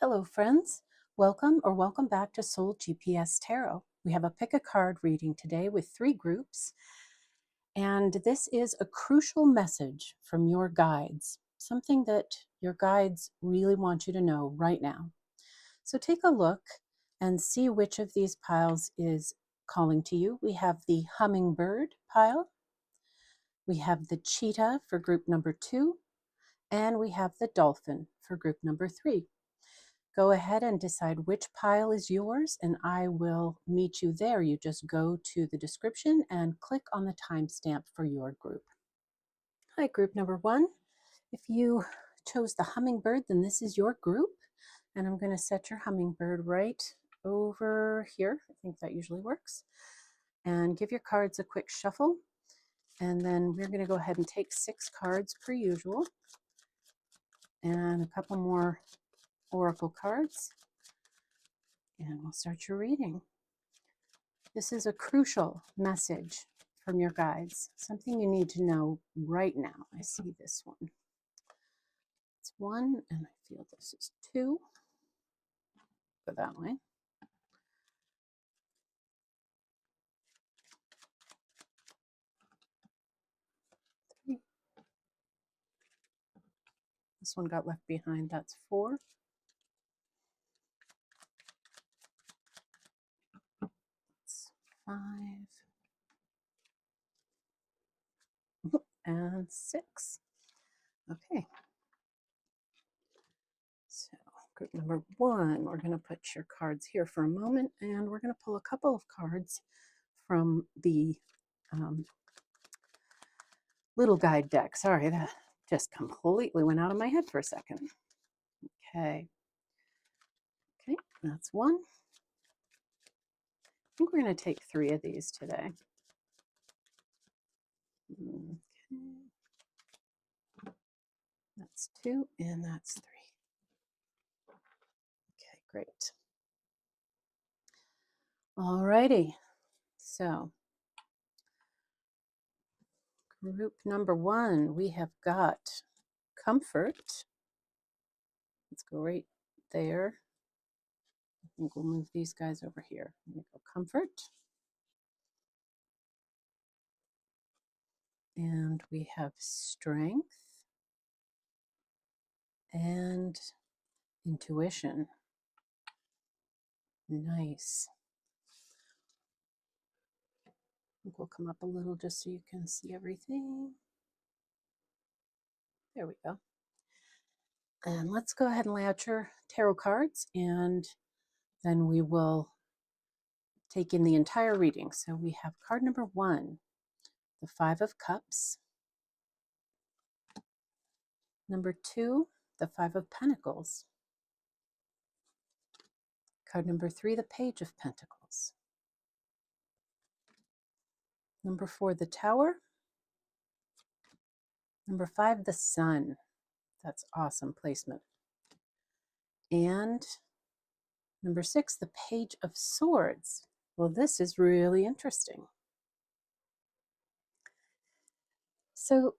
Hello, friends. Welcome back to Soul GPS Tarot. We have a pick a card reading today with 3 groups, and this is a crucial message from your guides, something that your guides really want you to know right now. So take a look and see which of these piles is calling to you. We have the Hummingbird pile, we have the Cheetah for group number 2, and we have the Dolphin for group number 3. Go ahead and decide which pile is yours, and I will meet you there. You just go to the description and click on the timestamp for your group. Hi, group number 1. If you chose the Hummingbird, then this is your group, and I'm going to set your Hummingbird right over here. I think that usually works. And give your cards a quick shuffle, and then we're going to go ahead and take 6 cards per usual, and a couple more oracle cards. And we'll start your reading. This is a crucial message from your guides, something you need to know right now. I see this one. It's 1, and I feel this is 2. Go that way. Three. This one got left behind. That's 4. That's 5. And 6. Okay. So group number 1, we're going to put your cards here for a moment, and we're going to pull a couple of cards from the little guide deck. Sorry, that just completely went out of my head for a second. Okay. Okay, that's 1. I think we're going to take 3 of these today. Okay. That's 2, and that's 3. Okay, great. All righty. So, group number 1, we have got comfort. Let's go right there. I think we'll move these guys over here. There we go, comfort. And we have strength and intuition. Nice. I think we'll come up a little just so you can see everything. There we go. And let's go ahead and lay out your tarot cards, and then we will take in the entire reading. So we have card number 1, the 5 of Cups. Number 2, the 5 of Pentacles. Card number 3, the Page of Pentacles. Number 4, the Tower. Number 5, the Sun. That's awesome placement. And number 6, the Page of Swords. Well, this is really interesting. So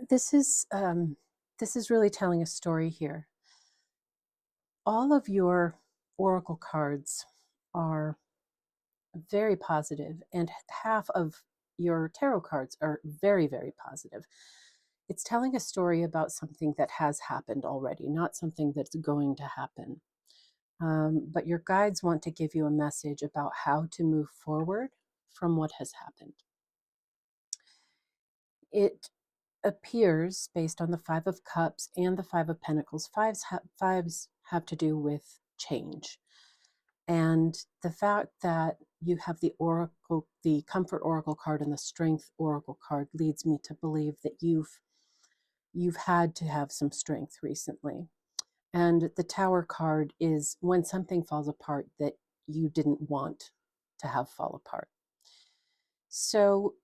this is really telling a story here. All of your oracle cards are very positive, and half of your tarot cards are very, very positive. It's telling a story about something that has happened already, not something that's going to happen. But your guides want to give you a message about how to move forward from what has happened. It appears, based on the 5 of Cups and the 5 of Pentacles, fives have to do with change. And the fact that you have the oracle, the comfort oracle card and the strength oracle card leads me to believe that you've had to have some strength recently. And the Tower card is when something falls apart that you didn't want to have fall apart. So,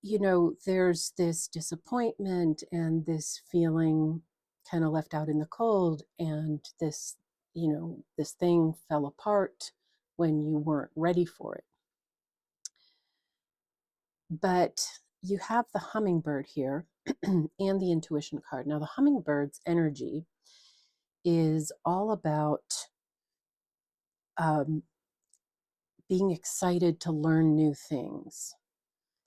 you know, there's this disappointment and this feeling kind of left out in the cold, and this, you know, this thing fell apart when you weren't ready for it. But you have the hummingbird here and the intuition card. Now, the hummingbird's energy is all about um, being excited to learn new things,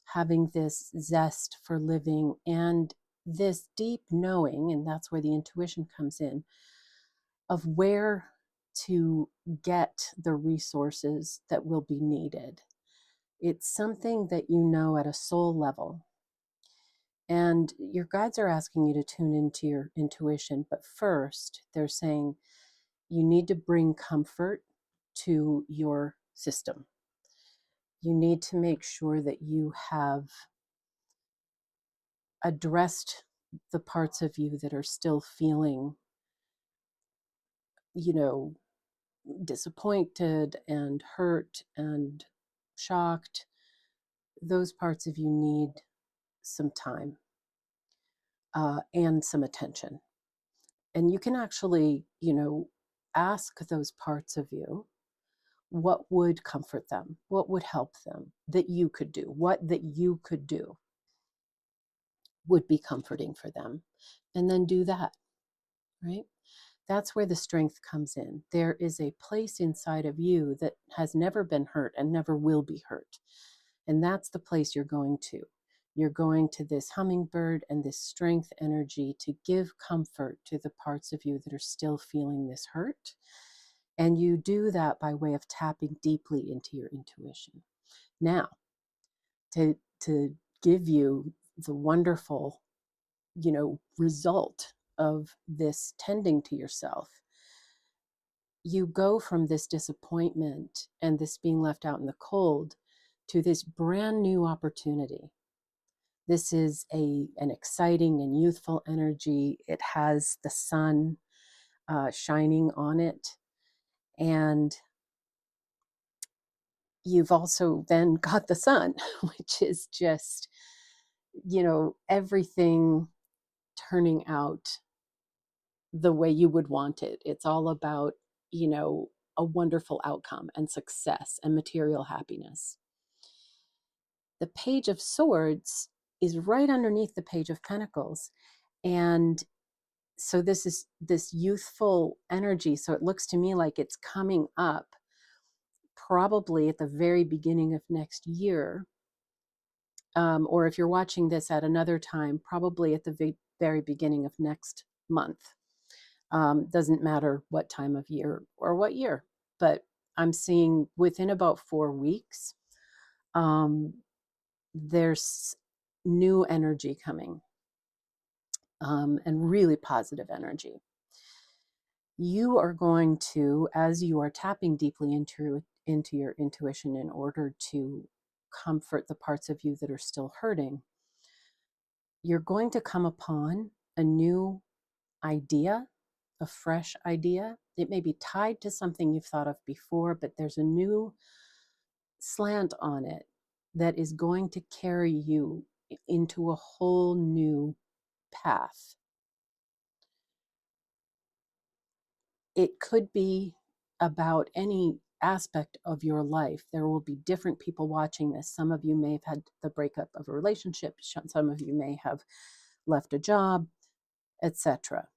having this zest for living, and this deep knowing, and that's where the intuition comes in, of where to get the resources that will be needed. It's something that you know at a soul level. And your guides are asking you to tune into your intuition. But first, they're saying you need to bring comfort to your system. You need to make sure that you have addressed the parts of you that are still feeling, you know, disappointed and hurt and shocked. Those parts of you need some time and some attention. And you can actually, ask those parts of you what would comfort them, what would help them that you could do, what that you could do would be comforting for them. And then do that, right? That's where the strength comes in. There is a place inside of you that has never been hurt and never will be hurt. And that's the place you're going to. You're going to this hummingbird and this strength energy to give comfort to the parts of you that are still feeling this hurt. And you do that by way of tapping deeply into your intuition. Now, to give you the wonderful, result of this tending to yourself, you go from this disappointment and this being left out in the cold to this brand new opportunity. This is an exciting and youthful energy. It has the sun shining on it. And you've also then got the sun, which is just, everything turning out the way you would want it. It's all about, a wonderful outcome and success and material happiness. The Page of Swords is right underneath the Page of Pentacles. And so this is this youthful energy. So it looks to me like it's coming up probably at the very beginning of next year. Or if you're watching this at another time, probably at the very beginning of next month. Doesn't matter what time of year or what year, but I'm seeing within about 4 weeks, there's new energy coming, and really positive energy. You are going to, as you are tapping deeply into your intuition in order to comfort the parts of you that are still hurting, you're going to come upon a new idea, a fresh idea. It may be tied to something you've thought of before, but there's a new slant on it that is going to carry you into a whole new path. It could be about any aspect of your life. There will be different people watching this. Some of you may have had the breakup of a relationship. Some of you may have left a job, etc.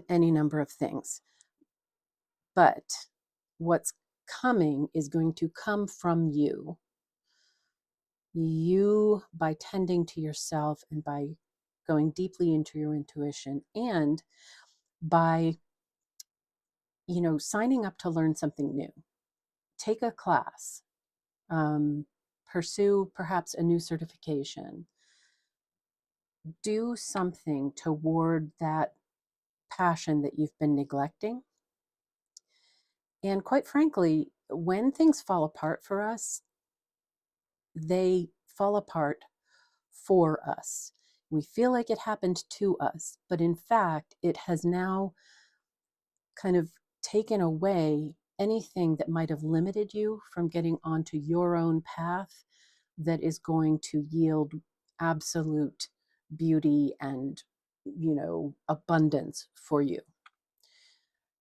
Any number of things. But what's coming is going to come from you. You, by tending to yourself and by going deeply into your intuition, and by, signing up to learn something new. Take a class, pursue perhaps a new certification, do something toward that passion that you've been neglecting. And quite frankly, when things fall apart for us, they fall apart for us. We feel like it happened to us, but in fact, it has now kind of taken away anything that might have limited you from getting onto your own path that is going to yield absolute beauty and, abundance for you.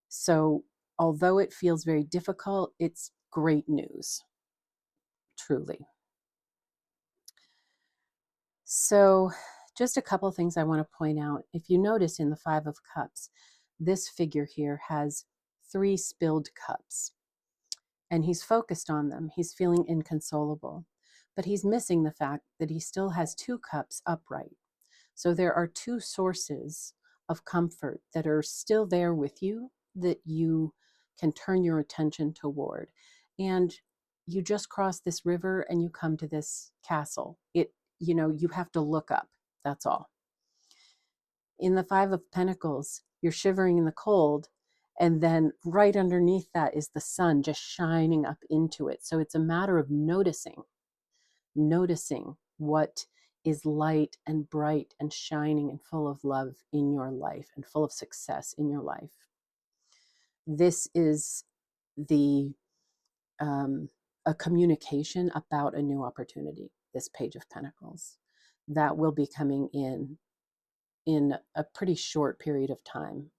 So, although it feels very difficult, it's great news, truly. So, Just a couple of things I want to point out. If you notice in the Five of Cups, this figure here has 3 spilled cups, and he's focused on them. He's feeling inconsolable, but he's missing the fact that he still has 2 cups upright. So there are 2 sources of comfort that are still there with you that you can turn your attention toward. And you just cross this river and you come to this castle. You have to look up. That's all. In the Five of Pentacles, you're shivering in the cold, and then right underneath that is the sun just shining up into it. So it's a matter of noticing what is light and bright and shining and full of love in your life and full of success in your life. This is the a communication about a new opportunity, this Page of Pentacles, that will be coming in a pretty short period of time.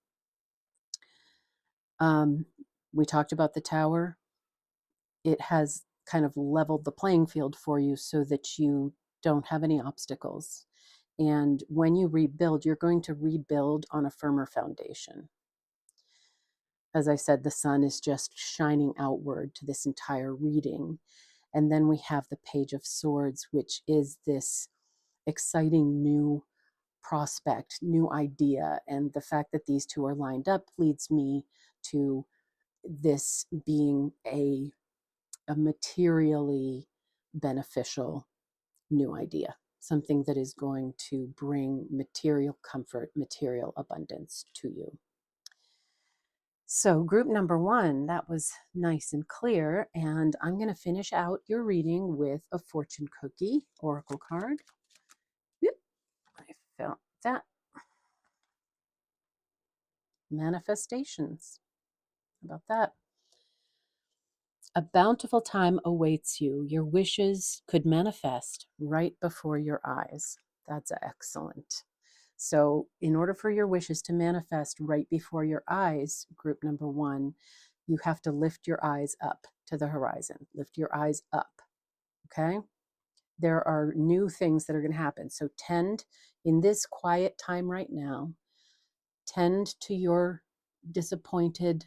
We talked about the Tower. It has kind of leveled the playing field for you so that you don't have any obstacles. And when you rebuild, you're going to rebuild on a firmer foundation. As I said, the sun is just shining outward to this entire reading. And then we have the Page of Swords, which is this exciting new prospect, new idea. And the fact that these two are lined up leads me to this being a materially beneficial new idea, something that is going to bring material comfort, material abundance to you. So group number 1, that was nice and clear. And I'm going to finish out your reading with a fortune cookie oracle card. Yep, I felt that. Manifestations. How about that? A bountiful time awaits you. Your wishes could manifest right before your eyes. That's excellent. So in order for your wishes to manifest right before your eyes, group number 1, you have to lift your eyes up to the horizon. Lift your eyes up, okay? There are new things that are going to happen. So tend, in this quiet time right now, tend to your disappointed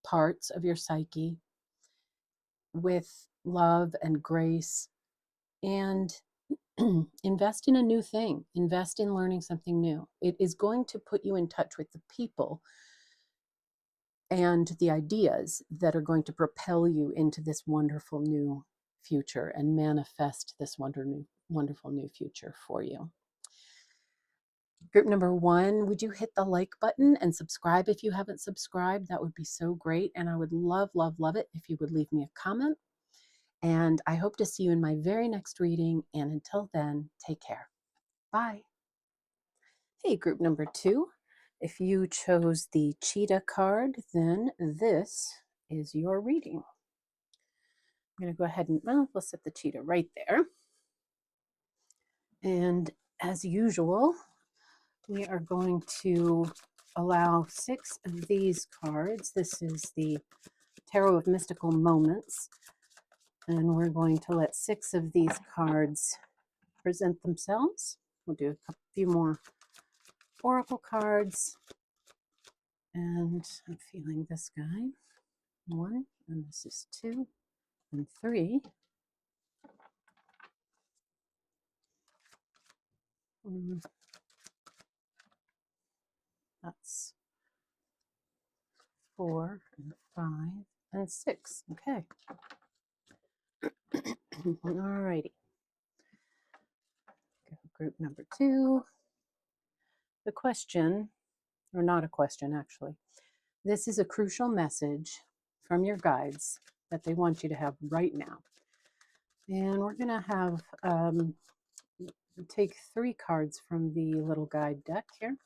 parts of your psyche with love and grace, and invest in a new thing. Invest in learning something new. It is going to put you in touch with the people and the ideas that are going to propel you into this wonderful new future and manifest this wonderful new future for you. Group number 1, would you hit the like button and subscribe if you haven't subscribed? That would be so great. And I would love, love, love it if you would leave me a comment. And I hope to see you in my very next reading. And until then, take care. Bye. Hey, group number 2. If you chose the Cheetah card, then this is your reading. I'm going to go ahead and, we'll set the Cheetah right there. And as usual, we are going to allow 6 of these cards. This is the Tarot of Mystical Moments. And we're going to let 6 of these cards present themselves. We'll do a few more oracle cards. And I'm feeling this guy. 1, and this is 2, and 3. That's 4, and 5, and 6. Okay. All righty. Group number 2. The question, or not a question actually, this is a crucial message from your guides that they want you to have right now. And we're going to have take 3 cards from the little guide deck here.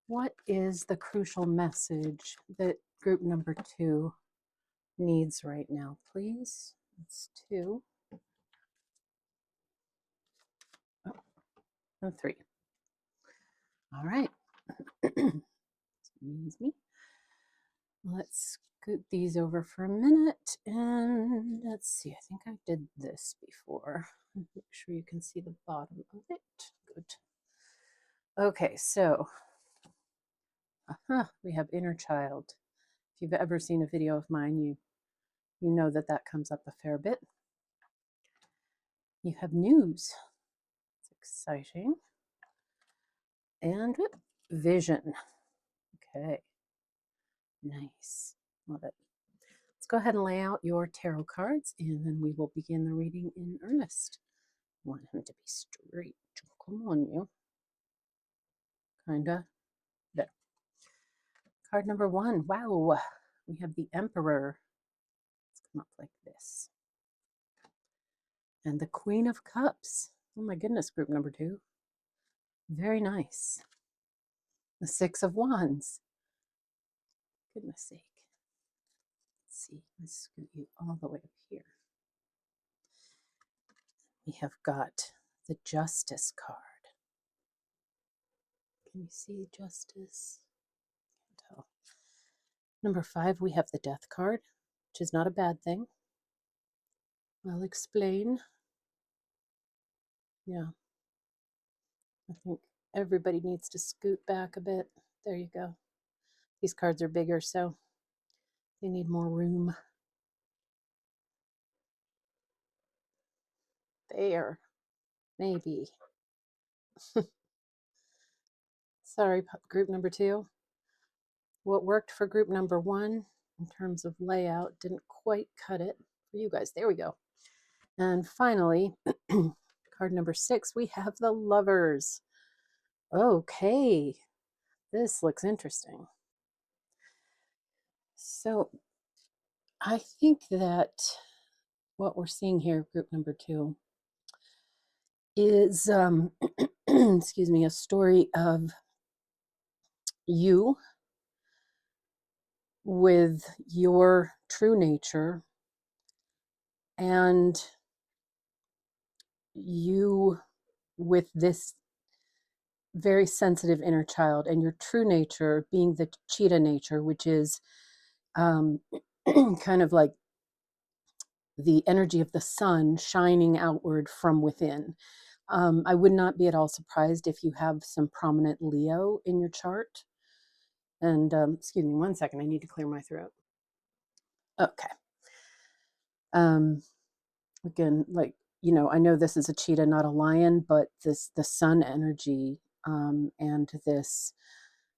What is the crucial message that group number 2 needs right now, please? It's 2. Oh, and 3. All right. Excuse me. Let's scoot these over for a minute, and let's see, I think I did this before. Make sure you can see the bottom of it. Good. Okay, so we have inner child. If you've ever seen a video of mine, you know that that comes up a fair bit. You have news. It's exciting. And vision. Okay. Nice. Love it. Let's go ahead and lay out your tarot cards, and then we will begin the reading in earnest. I want him to be straight. Come on, you. Kinda. There. Card number 1. Wow. We have the Emperor. Let's come up like this. And the Queen of Cups. Oh my goodness, group number 2. Very nice. The Six of Wands. Goodness sake. Let's see. Let's scoot you all the way up here. We have got the Justice card. Can you see Justice? Can't tell. Number 5, we have the Death card, which is not a bad thing. I'll explain. Yeah. I think everybody needs to scoot back a bit. There you go. These cards are bigger, so they need more room. There. Maybe. Sorry, group number 2. What worked for group number 1 in terms of layout didn't quite cut it for you guys. There we go. And finally, card number 6, we have the Lovers. Okay, this looks interesting. So I think that what we're seeing here, group number 2, is, excuse me, a story of you with your true nature and you with this very sensitive inner child, and your true nature being the cheetah nature, which is kind of like the energy of the sun shining outward from within. I would not be at all surprised if you have some prominent Leo in your chart. And excuse me 1 second, I need to clear my throat. Okay. Again, like, you know, I know this is a cheetah, not a lion, but the sun energy and this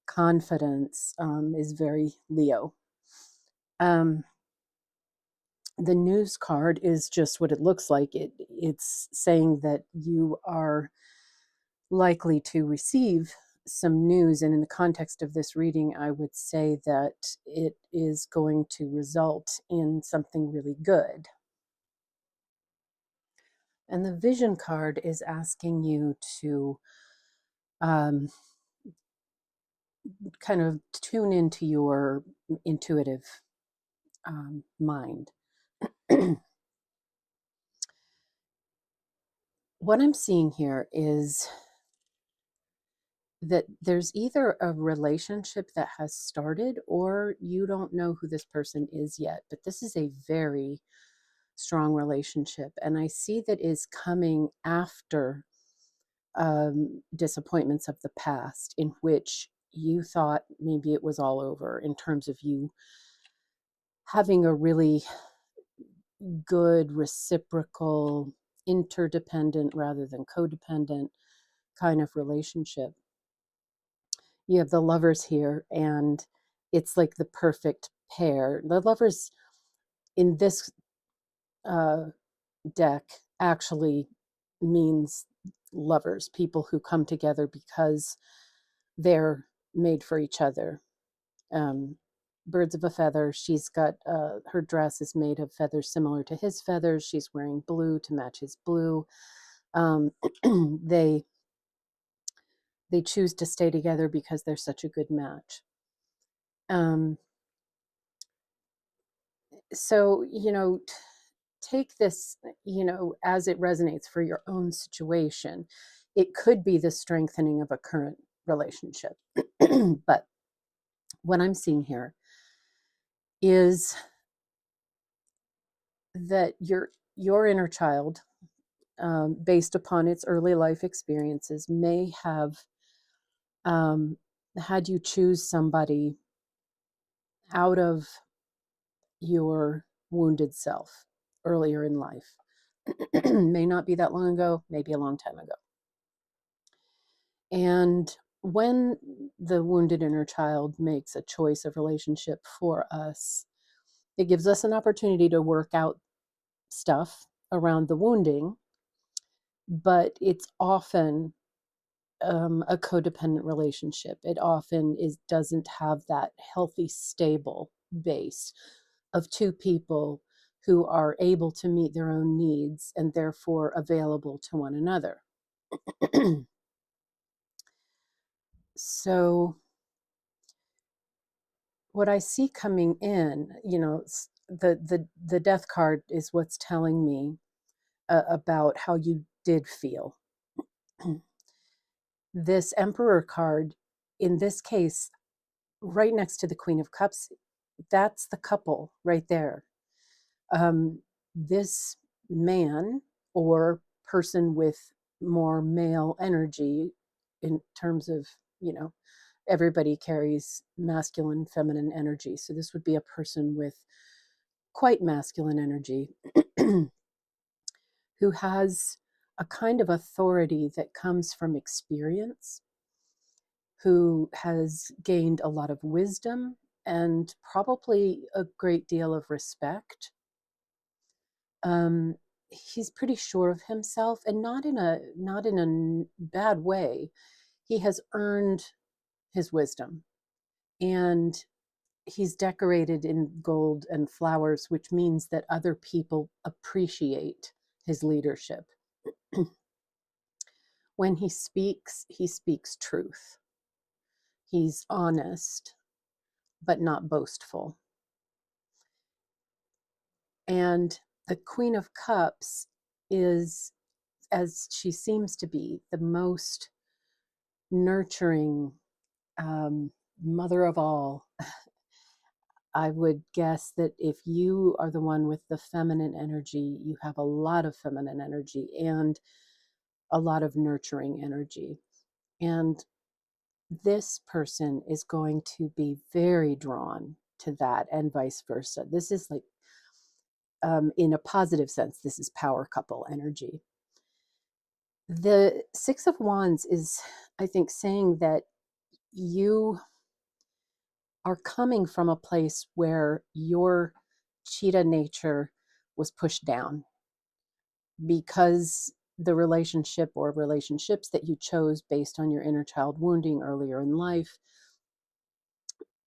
confidence is very Leo. The news card is just what it looks like. It's saying that you are likely to receive some news, and in the context of this reading, I would say that it is going to result in something really good. And the vision card is asking you to kind of tune into your intuitive mind. What I'm seeing here is that there's either a relationship that has started, or you don't know who this person is yet, but this is a very strong relationship. And I see that is coming after disappointments of the past, in which you thought maybe it was all over, in terms of you having a really good reciprocal, interdependent rather than codependent kind of relationship. You have the Lovers here, and it's like the perfect pair. The Lovers in this deck actually means lovers, people who come together because they're made for each other. Birds of a feather. She's got her dress is made of feathers similar to his feathers. She's wearing blue to match his blue. They choose to stay together because they're such a good match. So, you know, take this, you know, as it resonates for your own situation. It could be the strengthening of a current relationship. But what I'm seeing here is that your inner child, based upon its early life experiences, may have had you choose somebody out of your wounded self earlier in life. May not be that long ago, maybe a long time ago. And when the wounded inner child makes a choice of relationship for us, it gives us an opportunity to work out stuff around the wounding, but it's often a codependent relationship. It often doesn't have that healthy, stable base of two people who are able to meet their own needs and therefore available to one another. So what I see coming in, the death card is what's telling me about how you did feel. This Emperor card, in this case, right next to the Queen of Cups, that's the couple right there. This man or person with more male energy, in terms of, everybody carries masculine, feminine energy. So this would be a person with quite masculine energy who has a kind of authority that comes from experience, who has gained a lot of wisdom and probably a great deal of respect. He's pretty sure of himself, and not in a bad way. He has earned his wisdom, and he's decorated in gold and flowers, which means that other people appreciate his leadership. When he speaks truth. He's honest, but not boastful. And the Queen of Cups is, as she seems to be, the most nurturing, mother of all. I would guess that if you are the one with the feminine energy, you have a lot of feminine energy and a lot of nurturing energy. And this person is going to be very drawn to that, and vice versa. This is like, in a positive sense, this is power couple energy. The Six of Wands is, I think, saying that you are coming from a place where your cheetah nature was pushed down because the relationship or relationships that you chose based on your inner child wounding earlier in life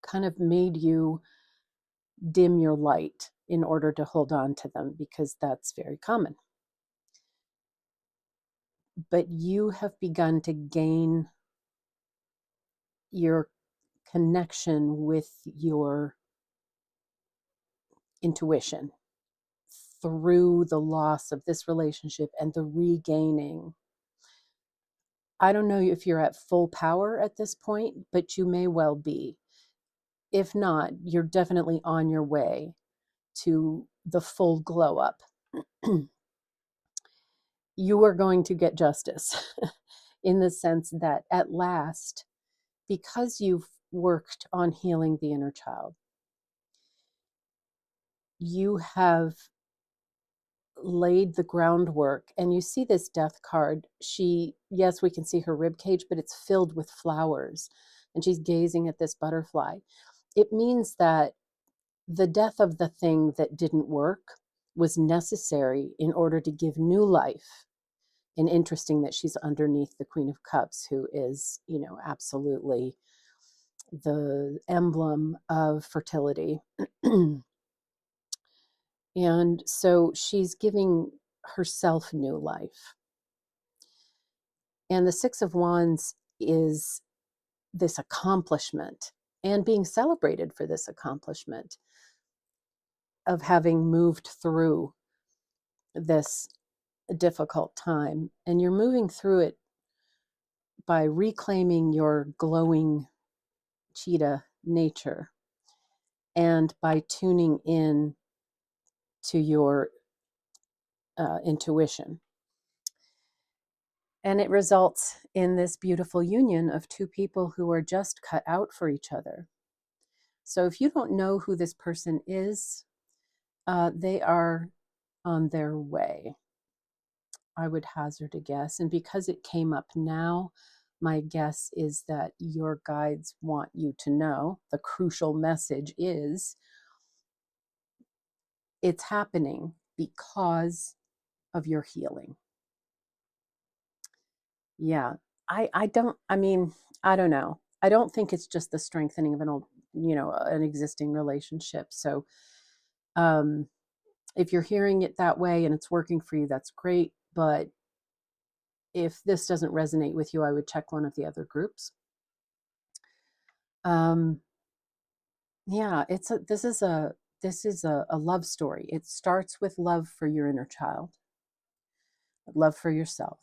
kind of made you dim your light in order to hold on to them, because that's very common. But you have begun to gain your connection with your intuition through the loss of this relationship and the regaining. I don't know if you're at full power at this point, but you may well be. If not, you're definitely on your way to the full glow up. You are going to get justice in the sense that at last, because you've worked on healing the inner child, you have laid the groundwork. And you see this death card. Yes, we can see her rib cage, but it's filled with flowers, and she's gazing at this butterfly. It means that the death of the thing that didn't work was necessary in order to give new life. And interesting that she's underneath the Queen of Cups, who is, absolutely the emblem of fertility. And so she's giving herself new life. And the Six of Wands is this accomplishment, and being celebrated for this accomplishment of having moved through this difficult time. And you're moving through it by reclaiming your glowing cheetah nature. and by tuning in to your intuition. And it results in this beautiful union of two people who are just cut out for each other. So if you don't know who this person is, they are on their way, I would hazard a guess. And because it came up now, my guess is that your guides want you to know the crucial message is it's happening because of your healing. Yeah. I don't, I mean, I don't know. I don't think it's just the strengthening of an old, an existing relationship. So, um, if you're hearing it that way and it's working for you, that's great. But if this doesn't resonate with you, I would check one of the other groups. Um, yeah, this is a love story. It starts with love for your inner child, love for yourself,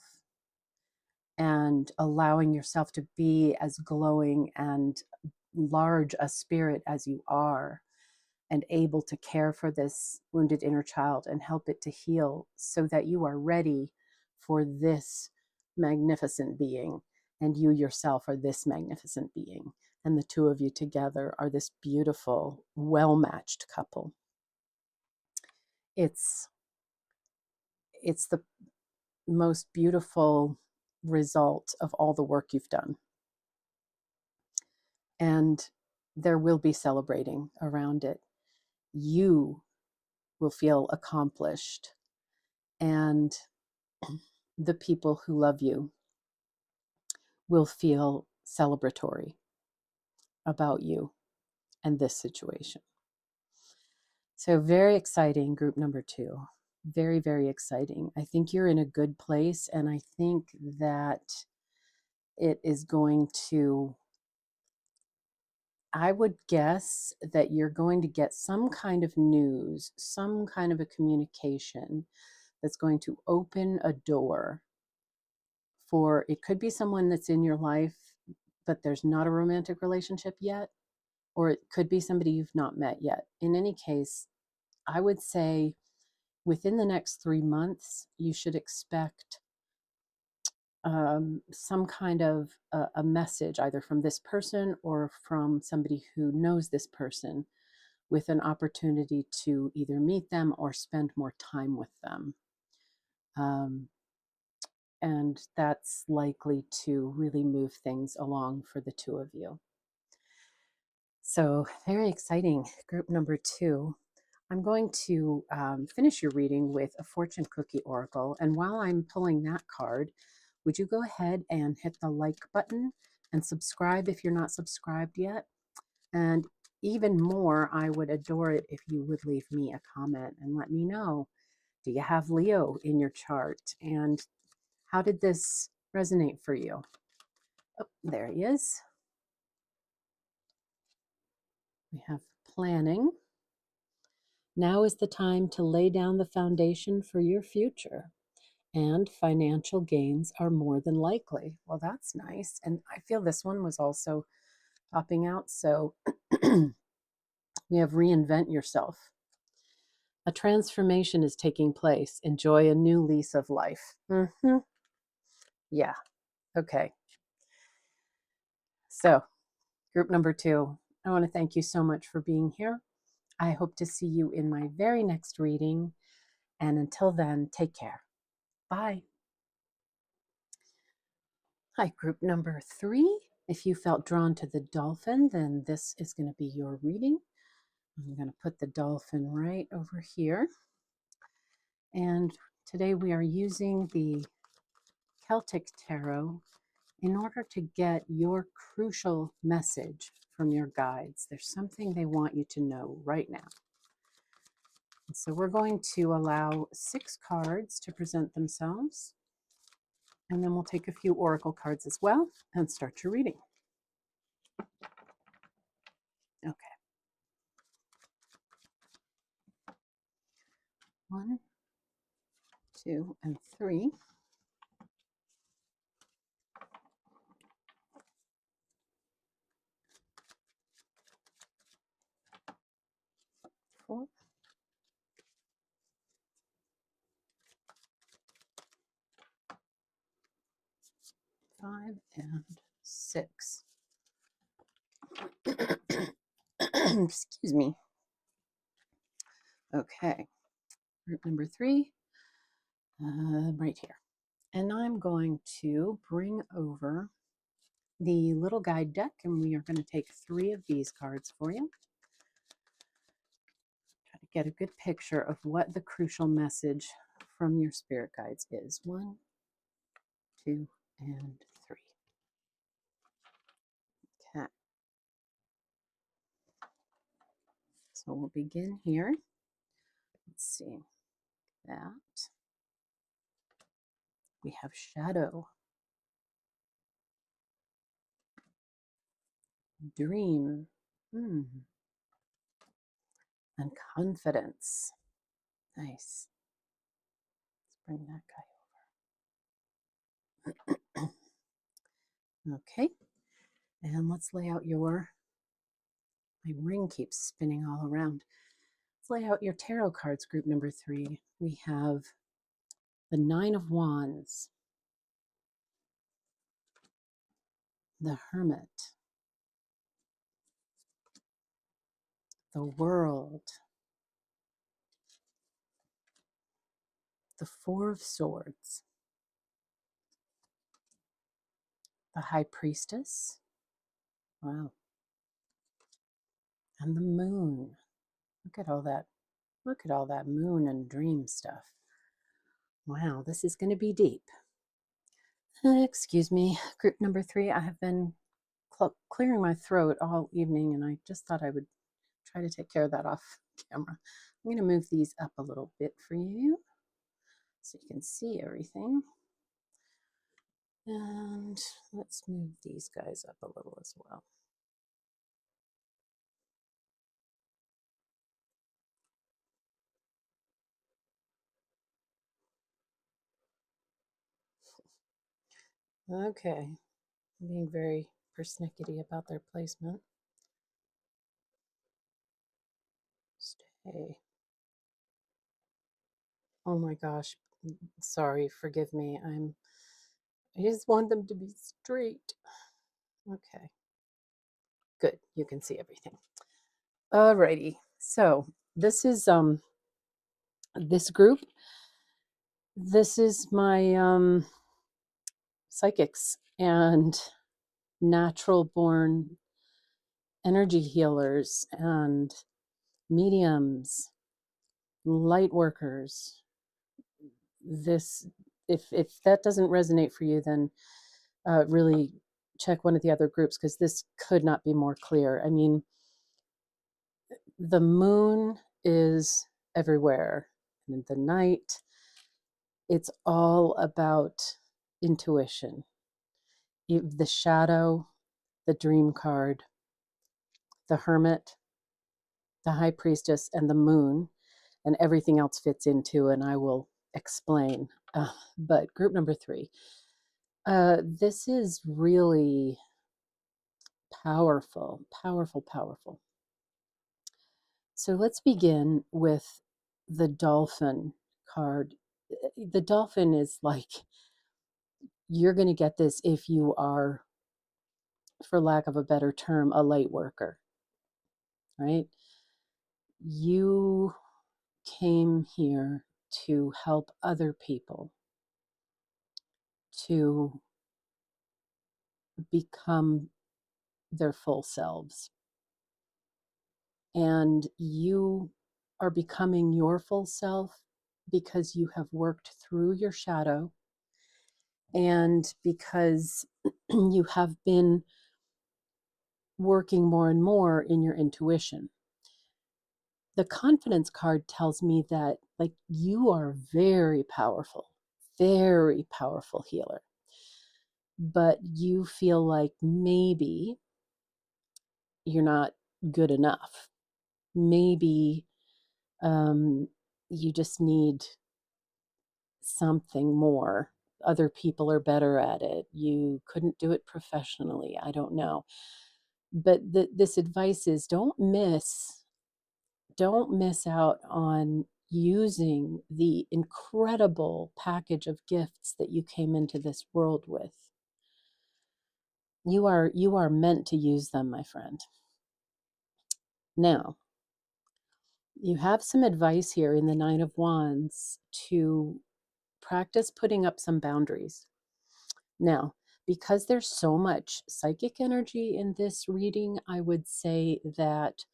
and allowing yourself to be as glowing and large a spirit as you are, and able to care for this wounded inner child and help it to heal so that you are ready for this magnificent being. And you yourself are this magnificent being. And the two of you together are this beautiful, well matched couple. It's, it's the most beautiful result of all the work you've done. And there will be celebrating around it. You will feel accomplished, and the people who love you will feel celebratory about you and this situation. So, very exciting, group number 2. Very, very exciting. I think you're in a good place, and I think that it is going to, I would guess that you're going to get some kind of news, some kind of a communication that's going to open a door for, it could be someone that's in your life, but there's not a romantic relationship yet, or it could be somebody you've not met yet. In any case, I would say within the next 3 months, you should expect some kind of a message, either from this person or from somebody who knows this person, with an opportunity to either meet them or spend more time with them. And that's likely to really move things along for the two of you. So, very exciting, group number 2. I'm going to finish your reading with a fortune cookie oracle. And while I'm pulling that card, would you go ahead and hit the like button and subscribe if you're not subscribed yet? And even more, I would adore it if you would leave me a comment and let me know, do you have Leo in your chart? And how did this resonate for you? Oh, there he is. We have planning. Now is the time to lay down the foundation for your future, and financial gains are more than likely. Well, that's nice. And I feel this one was also popping out. So we have reinvent yourself. A transformation is taking place. Enjoy a new lease of life. Yeah. Okay. So, group number 2, I want to thank you so much for being here. I hope to see you in my very next reading. And until then, take care. Bye. Hi, group number 3. If you felt drawn to the dolphin, then this is going to be your reading. I'm going to put the dolphin right over here. And today we are using the Celtic Tarot in order to get your crucial message from your guides. There's something they want you to know right now. And so we're going to allow 6 cards to present themselves. And then we'll take a few oracle cards as well and start your reading. Okay. 1, 2, and 3. 5 and 6. Excuse me. Okay, group number 3, right here. And I'm going to bring over the little guide deck, and we are going to take 3 of these cards for you. Try to get a good picture of what the crucial message from your spirit guides is. 1, 2, and 3. Okay. So we'll begin here. Let's see that. We have shadow, dream, and confidence. Nice. Let's bring that guy over. Okay. And let's lay out your, my ring keeps spinning all around. Let's lay out your tarot cards, group number 3. We have the 9 of Wands, the Hermit, the World, the 4 of Swords, the High Priestess, wow, and the Moon. Look at all that. Look at all that moon and dream stuff. Wow, this is going to be deep. Excuse me, group number 3. I have been clearing my throat all evening, and I just thought I would try to take care of that off camera. I'm going to move these up a little bit for you so you can see everything. And let's move these guys up a little as well. Okay, I'm being very persnickety about their placement. Stay. Oh my gosh, sorry, forgive me. I just want them to be straight. Okay, good, you can see everything. Alrighty, so this is this group. This is my psychics and natural born energy healers and mediums, light workers. This, if that doesn't resonate for you, then really check one of the other groups, because this could not be more clear. I mean, the moon is everywhere, and in the night, it's all about intuition. The shadow, the dream card, the hermit, the high priestess, and the moon, and everything else fits into, and I will explain. But group number 3, this is really powerful, powerful, powerful. So let's begin with the Dolphin card. The Dolphin is like, you're going to get this if you are, for lack of a better term, a light worker, right? You came here to help other people to become their full selves. And you are becoming your full self because you have worked through your shadow, and because you have been working more and more in your intuition. The confidence card tells me that, like, you are very powerful healer, but you feel like maybe you're not good enough. Maybe you just need something more. Other people are better at it. You couldn't do it professionally. I don't know. But this advice is, don't miss out on using the incredible package of gifts that you came into this world with. You are meant to use them, my friend. Now, you have some advice here in the Nine of Wands to practice putting up some boundaries. Now, because there's so much psychic energy in this reading, I would say that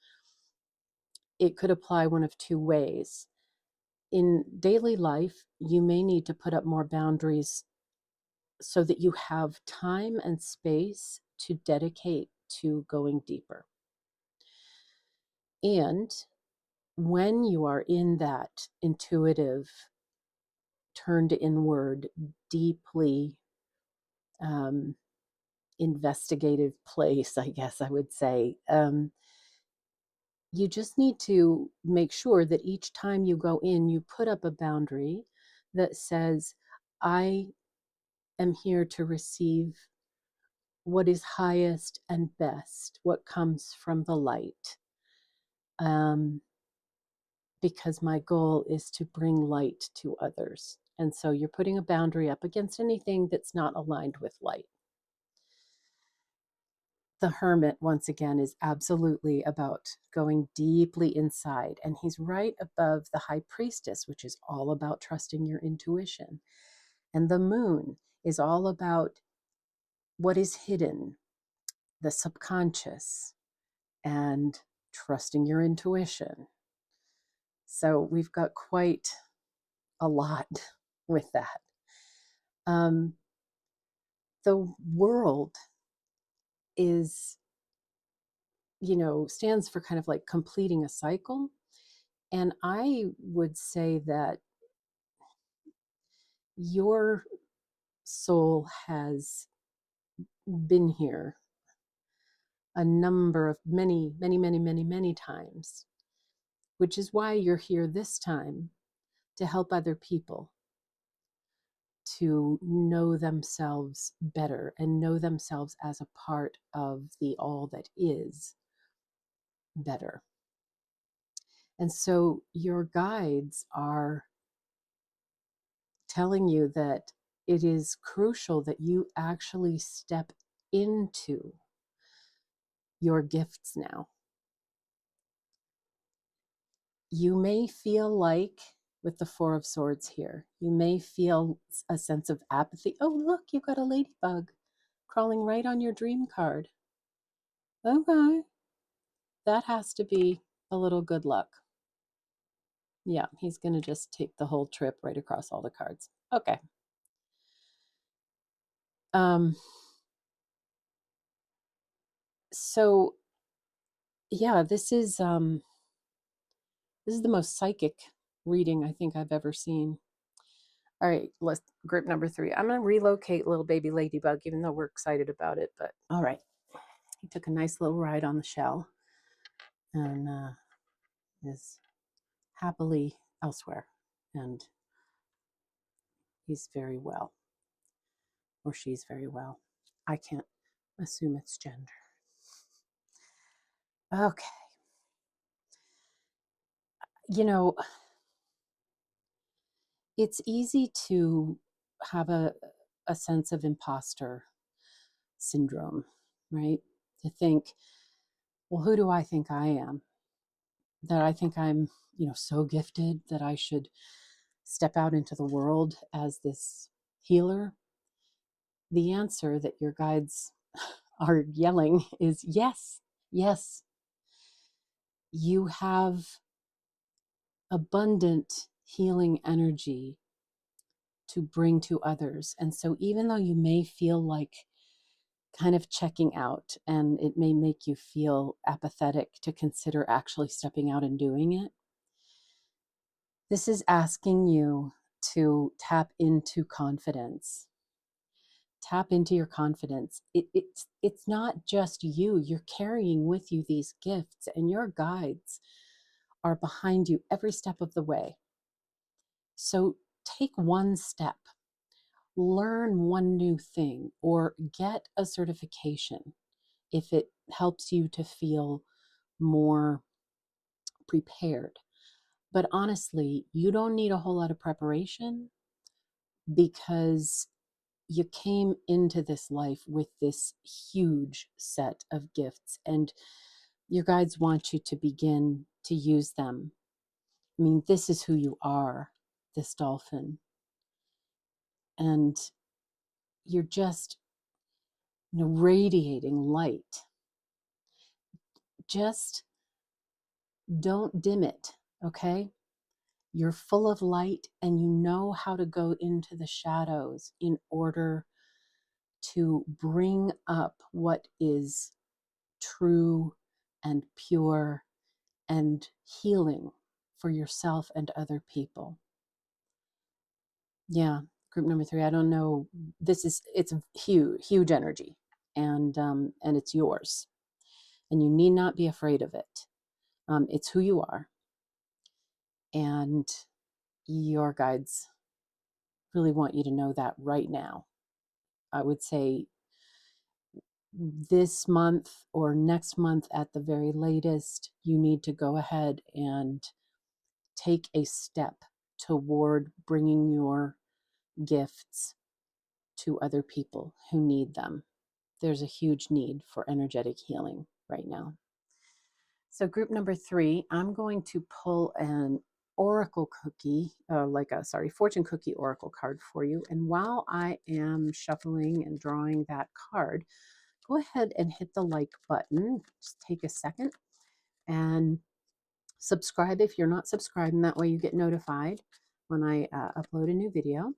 it could apply one of two ways. In daily life, you may need to put up more boundaries so that you have time and space to dedicate to going deeper. And when you are in that intuitive, turned inward, deeply investigative place, I guess I would say, you just need to make sure that each time you go in, you put up a boundary that says, I am here to receive what is highest and best, what comes from the light. Because my goal is to bring light to others. And so you're putting a boundary up against anything that's not aligned with light. The Hermit, once again, is absolutely about going deeply inside. And he's right above the High Priestess, which is all about trusting your intuition. And the Moon is all about what is hidden, the subconscious, and trusting your intuition. So we've got quite a lot with that. The world is, stands for kind of like completing a cycle. And I would say that your soul has been here a number of many times, which is why you're here this time, to help other people to know themselves better and know themselves as a part of the all that is better. And so your guides are telling you that it is crucial that you actually step into your gifts now. You may feel like, with the Four of Swords here, you may feel a sense of apathy. Oh, look, you've got a ladybug crawling right on your dream card. Okay, that has to be a little good luck. Yeah, he's going to just take the whole trip right across all the cards. Okay. So yeah, this is the most psychic reading I think I've ever seen. All right, let's group number 3. I'm going to relocate little baby ladybug, even though we're excited about it. But all right, he took a nice little ride on the shell and is happily elsewhere, and he's very well, or she's very well. I can't assume it's gender. Okay. It's easy to have a sense of imposter syndrome, right? To think, well, who do I think I am? That I think I'm, so gifted that I should step out into the world as this healer. The answer that your guides are yelling is yes, yes. You have abundant healing energy to bring to others. And so even though you may feel like kind of checking out and it may make you feel apathetic to consider actually stepping out and doing it, this is asking you to tap into confidence. Tap into your confidence. It's not just you. You're carrying with you these gifts, and your guides are behind you every step of the way. So take one step, learn one new thing, or get a certification if it helps you to feel more prepared. But honestly, you don't need a whole lot of preparation, because you came into this life with this huge set of gifts, and your guides want you to begin to use them. I mean, this is who you are, this dolphin. And you're just, radiating light. Just don't dim it, okay? You're full of light, and you know how to go into the shadows in order to bring up what is true and pure and healing for yourself and other people. Yeah, group number 3. I don't know. It's huge energy, and it's yours, and you need not be afraid of it. It's who you are, and your guides really want you to know that right now. I would say this month or next month at the very latest, you need to go ahead and take a step toward bringing your gifts to other people who need them. There's a huge need for energetic healing right now. So group number 3, I'm going to pull an oracle cookie, fortune cookie oracle card for you. And while I am shuffling and drawing that card, go ahead and hit the like button. Just take a second and subscribe if you're not subscribed, and that way you get notified when I upload a new video.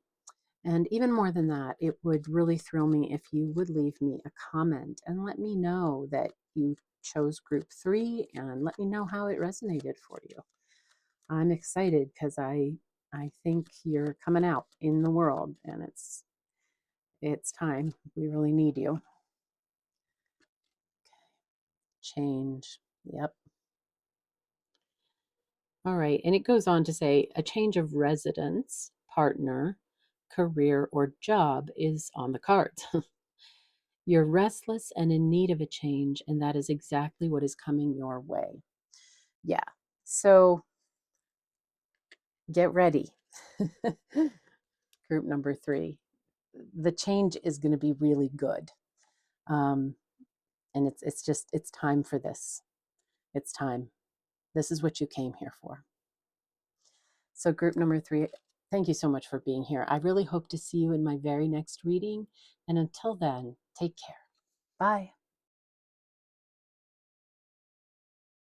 And even more than that, it would really thrill me if you would leave me a comment and let me know that you chose group 3, and let me know how it resonated for you. I'm excited because I think you're coming out in the world, and it's time. We really need you. Change. Yep. All right. And it goes on to say a change of residence, partner, career, or job is on the cards. You're restless and in need of a change, and that is exactly what is coming your way. Yeah. So get ready. Group number 3. The change is going to be really good. And it's time for this. It's time. This is what you came here for. So group number 3, thank you so much for being here. I really hope to see you in my very next reading. And until then, take care. Bye.